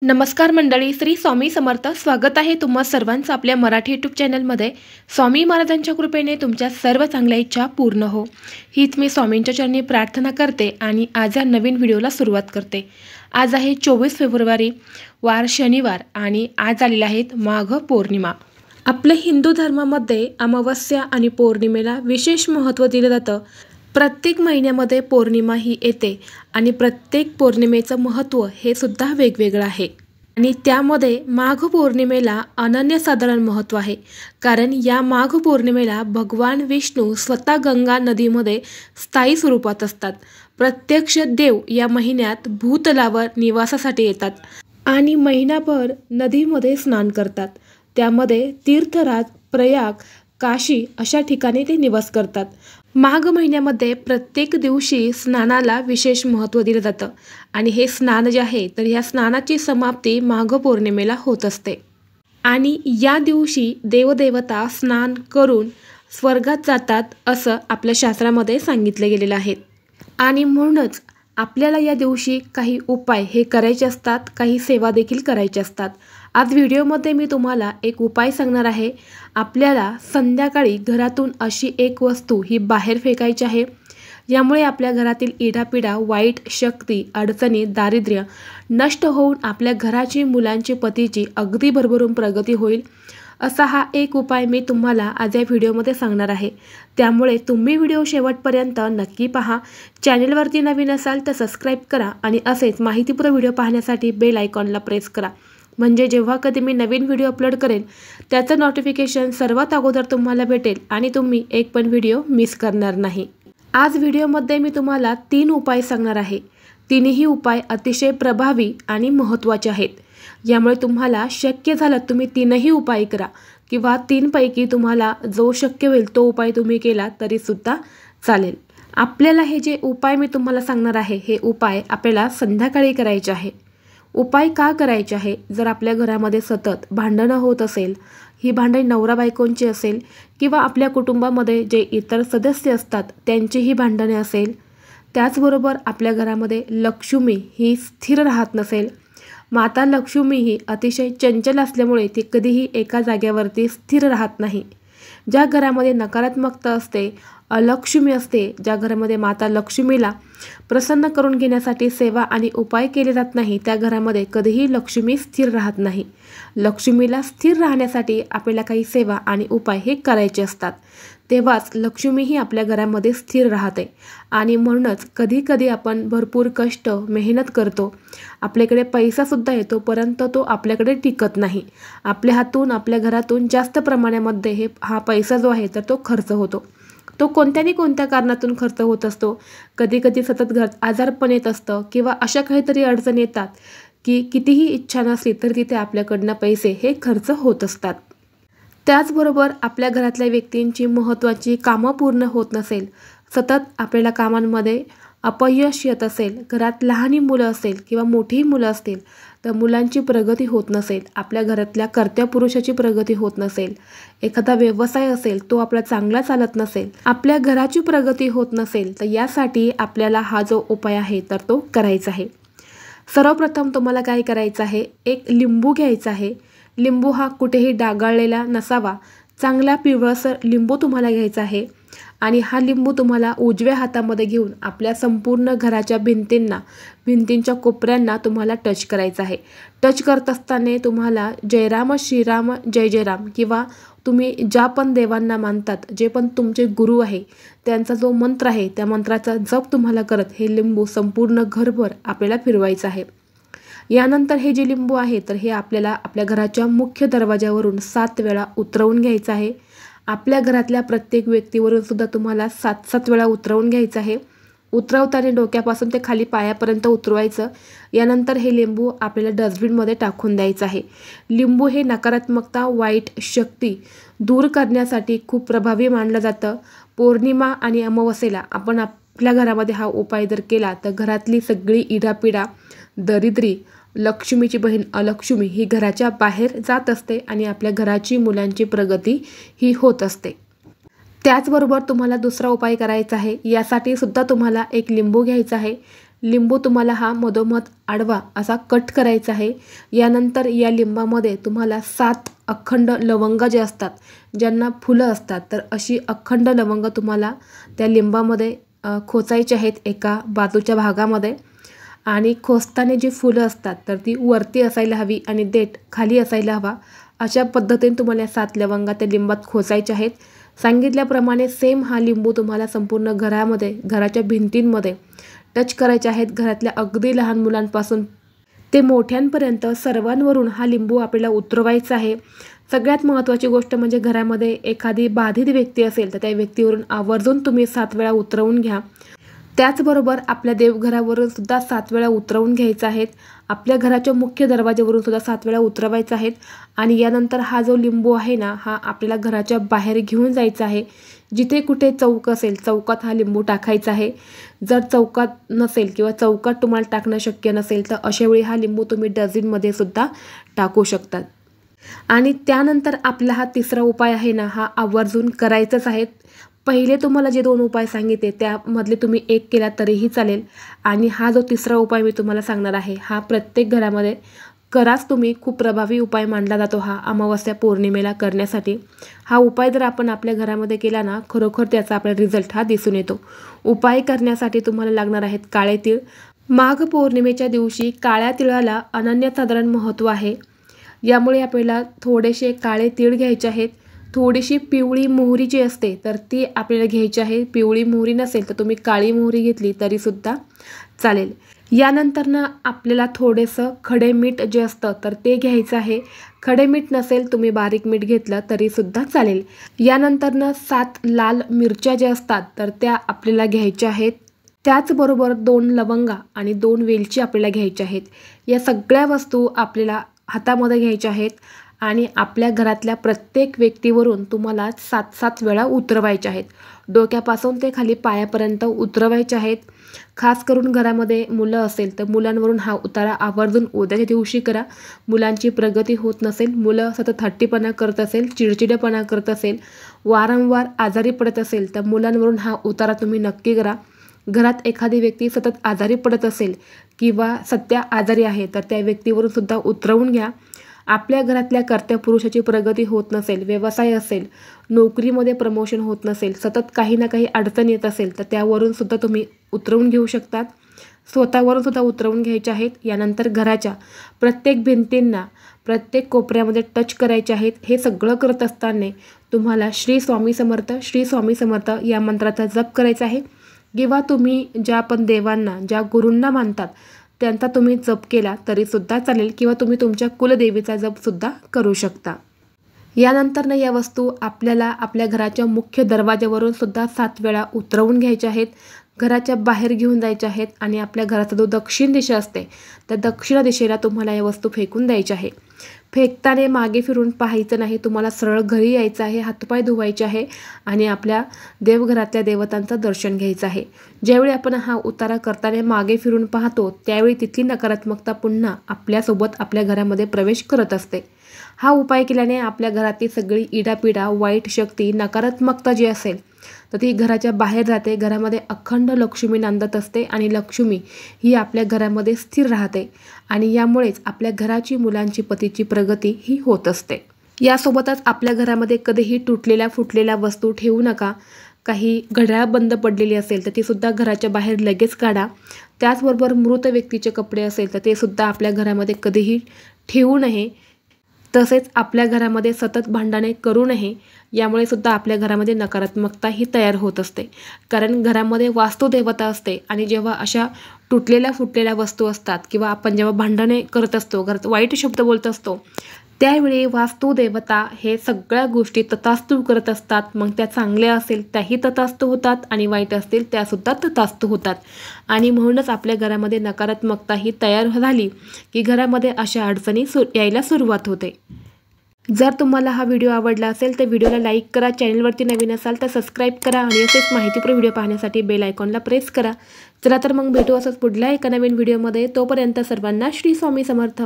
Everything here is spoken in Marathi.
नमस्कार मंडळी, श्री स्वामी समर्थ. स्वागत आहे तुम्हा सर्वांचं आपल्या मराठी यूट्यूब चॅनलमध्ये. स्वामी महाराजांच्या कृपेने तुमच्या सर्व चांगल्या इच्छा पूर्ण हो, हीच मी स्वामींच्या चरणी प्रार्थना करते आणि आज या नवीन व्हिडिओला सुरुवात करते. आज आहे 24 फेब्रुवारी, वार शनिवार आणि आज आलेले आहेत माघ पौर्णिमा. आपल्या हिंदू धर्मामध्ये अमावस्या आणि पौर्णिमेला विशेष महत्त्व दिलं जातं. प्रत्येक महिन्यामध्ये पौर्णिमा ही येते आणि प्रत्येक पौर्णिमेचं महत्त्व हे सुद्धा वेगवेगळं आहे. आणि त्यामध्ये माघ पौर्णिमेला अनन्यसाधारण महत्त्व आहे, कारण या माघ पौर्णिमेला भगवान विष्णू स्वतः गंगा नदीमध्ये स्थायी स्वरूपात असतात. प्रत्यक्ष देव या महिन्यात भूतलावर निवासासाठी येतात आणि महिनाभर नदीमध्ये स्नान करतात. त्यामध्ये तीर्थराज, प्रयाग, काशी अशा ठिकाणी ते निवास करतात. माघ महिन्यामध्ये प्रत्येक दिवशी स्नानाला विशेष महत्त्व दिलं जातं आणि हे स्नान जे आहे तर ह्या स्नानाची समाप्ती माघ पौर्णिमेला होत असते. आणि या दिवशी देवदेवता स्नान करून स्वर्गात जातात असं आपल्या शास्त्रामध्ये सांगितलं गेलेलं आहे. आणि म्हणूनच आपल्याला या दिवशी काही उपाय हे करायचे असतात, काही सेवा देखील करायच्या असतात. आज व्हिडिओमध्ये मी तुम्हाला एक उपाय सांगणार आहे. आपल्याला संध्याकाळी घरातून अशी एक वस्तू ही बाहेर फेकायची आहे. यामुळे आपल्या घरातील इडापिडा, वाईट शक्ती, अडचणी, दारिद्र्य नष्ट होऊन आपल्या घराची, मुलांची, पतीची अगदी भरभरून प्रगती होईल. असा हा एक उपाय मी तुम्हाला आज या व्हिडिओमध्ये सांगणार आहे. त्यामुळे तुम्ही व्हिडिओ शेवटपर्यंत नक्की पहा. चॅनलवरती नवीन असाल तर सबस्क्राईब करा आणि असेच माहितीपूर्ण व्हिडिओ पाहण्यासाठी बेल आयकॉनला प्रेस करा, म्हणजे जेव्हा कधी मी नवीन व्हिडिओ अपलोड करेन त्याचं नोटिफिकेशन सर्वात अगोदर तुम्हाला भेटेल आणि तुम्ही एक पण व्हिडिओ मिस करणार नाही. आज व्हिडिओमध्ये मी तुम्हाला 3 उपाय सांगणार आहे. तिन्ही उपाय अतिशय प्रभावी आणि महत्त्वाचे आहेत. यामुळे तुम्हाला शक्य झालं तुम्ही 3ही उपाय करा किंवा 3 पैकी तुम्हाला जो शक्य होईल तो उपाय तुम्ही केला तरीसुद्धा चालेल. आपल्याला हे जे उपाय मी तुम्हाला सांगणार आहे हे उपाय आपल्याला संध्याकाळी करायचे आहे. उपाय का करायचे आहे? जर आपल्या घरामध्ये सतत भांडणं होत असेल, ही भांडण नवरा बायकोंची असेल किंवा आपल्या कुटुंबामध्ये जे इतर सदस्य असतात त्यांचीही भांडणे असेल, त्याचबरोबर आपल्या घरामध्ये लक्ष्मी ही स्थिर राहत नसेल, माता लक्ष्मी ही अतिशय चंचल असल्यामुळे ती कधीही एका जागेवरती स्थिर राहत नाही. ज्या घरामध्ये नकारात्मकता असते, अलक्ष्मी असते, ज्या घरामध्ये माता लक्ष्मीला प्रसन्न करून घेण्यासाठी सेवा आणि उपाय केले जात नाही, त्या घरामध्ये कधीही लक्ष्मी स्थिर राहत नाही. लक्ष्मीला स्थिर राहण्यासाठी आपल्याला काही सेवा आणि उपाय हे करायचे असतात, तेव्हाच लक्ष्मी ही आपल्या घरामध्ये स्थिर राहते. आणि म्हणूनच कधी कधी आपण भरपूर कष्ट, मेहनत करतो, आपल्याकडे पैसासुद्धा येतो, परंतु तो आपल्याकडे टिकत नाही. आपल्या हातून, आपल्या घरातून जास्त प्रमाणामध्ये हा पैसा जो आहे तर तो खर्च होतो. तो कोणत्या कारणातून खर्च होत असतो. कधी कधी सतत आजारपण येत असतं किंवा अशा काहीतरी अडचणी येतात की कितीही इच्छा नसली तर तिथे आपल्याकडनं पैसे हे खर्च होत असतात. त्याचबरोबर आपल्या घरातल्या व्यक्तींची महत्त्वाची कामं पूर्ण होत नसेल, सतत आपल्याला कामांमध्ये अपयश येत असेल, घरात लहानी मुलं असेल किंवा मोठीही मुलं असतील तर मुलांची प्रगती होत नसेल, आपल्या घरातल्या कर्त्या पुरुषाची प्रगती होत नसेल, एखादा व्यवसाय असेल तो आपला चांगला चालत नसेल, आपल्या घराची प्रगती होत नसेल, तर यासाठी आपल्याला हा जो उपाय आहे तर तो करायचा आहे. सर्वप्रथम तुम्हाला काय करायचं आहे, एक लिंबू घ्यायचा आहे. लिंबू हा कुठेही डागाळलेला नसावा, चांगला पिवळसर लिंबू तुम्हाला घ्यायचा आहे. आणि हा लिंबू तुम्हाला उजव्या हातामध्ये घेऊन आपल्या संपूर्ण घराच्या भिंतींच्या कोपऱ्यांना तुम्हाला टच करायचं आहे. टच करत असताना तुम्हाला जय राम श्रीराम जय जय राम किंवा तुम्ही ज्या पण देवांना मानतात, जे पण तुमचे गुरु आहे त्यांचा जो मंत्र आहे त्या मंत्राचा जप तुम्हाला करत हे लिंबू संपूर्ण घरभर आपल्याला फिरवायचं आहे. यानंतर हे जे लिंबू आहे तर हे आपल्याला आपल्या घराच्या मुख्य दरवाजावरून 7 वेळा उतरवून घ्यायचं आहे. आपल्या घरातल्या प्रत्येक व्यक्तीवरून सुद्धा तुम्हाला 7 वेळा उतरवून घ्यायचं आहे. उतरवताना डोक्यापासून ते खाली पायापर्यंत उतरवायचं. यानंतर हे लिंबू आपल्याला डस्टबिनमध्ये टाकून द्यायचं आहे. लिंबू हे नकारात्मकता, वाईट शक्ती दूर करण्यासाठी खूप प्रभावी मानलं जातं. पौर्णिमा आणि अमावस्येला आपण आपल्या घरामध्ये हा उपाय जर केला तर घरातली सगळी इडापिडा, दरिद्री, लक्ष्मीची बहीण अलक्ष्मी ही घराच्या बाहेर जात असते आणि आपल्या घराची, मुलांची प्रगती ही होत असते. त्याचबरोबर तुम्हाला दुसरा उपाय करायचा आहे. यासाठी सुद्धा तुम्हाला एक लिंबू घ्यायचा आहे. लिंबू तुम्हाला हा मधोमध आडवा असा कट करायचा आहे। यानंतर या लिंबामध्ये तुम्हाला 7 अखंड लवंग जे असतात, ज्यांना फुलं असतात, तर अशी अखंड लवंग तुम्हाला त्या लिंबामध्ये खोचायची आहेत एका बाजूच्या भागामध्ये। आणि खोचताना जी फुलं असतात तर ती वरती असायला हवी आणि देठ खाली असायला हवा। अशा पद्धतीने तुम्हाला 7 लवंगा त्या लिंबात खोचायच्या आहेत। सांगितल्याप्रमाणे सेम हा लिंबू तुम्हाला संपूर्ण घरामध्ये, घराच्या भिंतींमध्ये टच करायचे आहेत। घरातल्या अगदी लहान मुलांपासून ते मोठ्यांपर्यंत सर्वांवरून हा लिंबू आपल्याला उतरवायचा आहे। सगळ्यात महत्त्वाची गोष्ट म्हणजे घरामध्ये एखादी बाधित व्यक्ती असेल तर त्या व्यक्तीवरून आवर्जून तुम्ही 7 वेळा उतरवून घ्या। त्याचबरोबर आपल्या देवघरावरून सुद्धा 7 वेळा उतरवून घ्यायचा आहेत। आपल्या घराच्या मुख्य दरवाजावरून सुद्धा 7 वेळा उतरवायचा आहेत। आणि यानंतर हा जो लिंबू आहे ना, हा आपल्याला घराच्या बाहेर घेऊन जायचा आहे। जिथे कुठे चौक असेल चौकात हा लिंबू टाकायचा आहे। जर चौकात नसेल किंवा चौकात तुम्हाला टाकणं शक्य नसेल तर अशावेळी हा लिंबू तुम्ही डस्टबिनमध्ये सुद्धा टाकू शकतात। आणि त्यानंतर आपला हा तिसरा उपाय आहे ना, हा आवर्जून करायचाच आहे। पहिले तुम्हाला जे 2 उपाय सांगितले त्यामधले तुम्ही एक केला तरीही चालेल। आणि हा जो तिसरा उपाय मी तुम्हाला सांगणार आहे, हा प्रत्येक घरामध्ये कराच तुम्ही। खूप प्रभावी उपाय मानला जातो हा अमावस्या पौर्णिमेला करण्यासाठी। हा उपाय जर आपण आपल्या घरामध्ये केला ना, खरोखर त्याचा आपल्याला रिझल्ट हा दिसून येतो। उपाय करण्यासाठी तुम्हाला लागणार आहेत काळे तीळ। माघ पौर्णिमेच्या दिवशी काळ्या तिळाला अनन्यसाधारण महत्त्व आहे। यामुळे आपल्याला थोडेसे काळे तीळ घ्यायचे आहेत। थोडीशी पिवळी मोहरी जी असते तर ती आपल्याला घ्यायची आहे। पिवळी मोहरी नसेल तर तुम्ही काळी मोहरी घेतली तरीसुद्धा चालेल। यानंतर ना आपल्याला थोडेसं खडे मीठ जे असतं तर ते घ्यायचं आहे। खडे मीठ नसेल तुम्ही बारीक मीठ घेतलं तरीसुद्धा चालेल। यानंतर ना 7 लाल मिरच्या ज्या असतात तर त्या आपल्याला घ्यायच्या आहेत। त्याचबरोबर 2 लवंगा आणि 2 वेलची आपल्याला घ्यायच्या आहेत। या सगळ्या वस्तू आपल्याला हातामध्ये घ्यायच्या आहेत आणि आपल्या घरातल्या प्रत्येक व्यक्तीवरून तुम्हाला 7-7 वेळा उतरवायच्या आहेत। डोक्यापासून ते खाली पायापर्यंत उतरवायच्या आहेत। खास करून घरामध्ये मुलं असेल तर मुलांवरून हा उतारा आवर्जून उद्याच्या दिवशी करा। मुलांची प्रगती होत नसेल, मुलं सतत हट्टीपणा करत असेल, चिडचिडेपणा करत असेल, वारंवार आजारी पडत असेल तर मुलांवरून हा उतारा तुम्ही नक्की करा। घरात एखादी व्यक्ती सतत आजारी पडत असेल किंवा सध्या आजारी आहे तर त्या व्यक्तीवरून सुद्धा उतरवून घ्या। आपल्या घरातल्या कर्त्या पुरुषाची प्रगती होत नसेल, व्यवसाय असेल, नोकरीमध्ये प्रमोशन होत नसेल, सतत काही ना काही अडचण येत असेल तर त्यावरून सुद्धा तुम्ही उतरवून घेऊ शकतात। स्वतःवरून सुद्धा उतरवून घ्यायचे आहेत। यानंतर घराच्या प्रत्येक भिंतींना, प्रत्येक कोपऱ्यामध्ये टच करायचे आहेत। हे सगळं करत असताना तुम्हाला श्री स्वामी समर्थ, श्री स्वामी समर्थ या मंत्राचा जप करायचा आहे। किंवा तुम्ही ज्या पण देवांना, ज्या गुरूंना मानतात त्यांचा तुम्ही जप केला तरीसुद्धा चालेल किंवा तुम्ही तुमच्या कुलदेवीचा जपसुद्धा करू शकता। यानंतर ना या वस्तू आपल्याला आपल्या घराच्या मुख्य दरवाजावरून सुद्धा 7 वेळा उतरवून घ्यायच्या आहेत। घराच्या बाहेर घेऊन जायच्या आहेत आणि आपल्या घराचा जो दक्षिण दिशा असते त्या दक्षिण दिशेला तुम्हाला या वस्तू फेकून द्यायच्या आहे। फेकताना मागे फिरून पाहायचं नाही, तुम्हाला सरळ घरी यायचं आहे, हातपाय धुवायचे आहे आणि आपल्या देवघरातल्या देवतांचं दर्शन घ्यायचं आहे। ज्यावेळी आपण हा उतारा करताना मागे फिरून पाहतो त्यावेळी तिथली नकारात्मकता पुन्हा आपल्यासोबत आपल्या घरामध्ये प्रवेश करत असते। हा उपाय केल्याने आपल्या घरातील सगळी इडापिडा, वाईट शक्ती, नकारात्मकता जी असेल तर ती घराच्या बाहेर जाते। घरामध्ये अखंड लक्ष्मी नांदत असते आणि लक्ष्मी ही आपल्या घरामध्ये स्थिर राहते आणि यामुळेच आपल्या घराची, मुलांची, पतीची प्रगती ही होत असते। यासोबतच आपल्या घरामध्ये कधीही तुटलेल्या फुटलेल्या वस्तू ठेवू नका। काही घड्याळ बंद पडलेली असेल तर ती सुद्धा घराच्या बाहेर लगेच काढा। त्याचबरोबर मृत व्यक्तीचे कपडे असेल तर ते सुद्धा आपल्या घरामध्ये कधीही ठेवू नये। तसेच आपल्या घरामध्ये सतत भांडणे करू नये। यामुळे सुद्धा आपल्या घरामध्ये नकारात्मकता ही तयार होत असते। कारण घरामध्ये वास्तुदेवता असते आणि जेव्हा अशा तुटलेल्या फुटलेल्या वस्तू असतात किंवा आपण जेव्हा भांडणे करत असतो, घरात वाईट शब्द बोलत असतो, त्यावेळी वास्तुदेवता हे सगळ्या गोष्टी तथास्तु करत असतात। मग त्या चांगल्या असेल त्याही तथास्तु होतात आणि वाईट असतील त्यासुद्धा तथास्तु होतात। आणि म्हणूनच आपल्या घरामध्ये नकारात्मकता ही तयार झाली की घरामध्ये अशा अडचणी यायला सुरुवात होते। जर तुम्हाला हा व्हिडिओ आवडला असेल तर व्हिडिओला लाईक करा, चॅनलवरती नवीन असाल तर सबस्क्राईब करा आणि असेच माहितीपूर्ण व्हिडिओ पाहण्यासाठी बेल आयकॉनला प्रेस करा। चला तर मग भेटू असंच पुढल्या एका नवीन व्हिडिओमध्ये। तोपर्यंत सर्वांना श्री स्वामी समर्थ।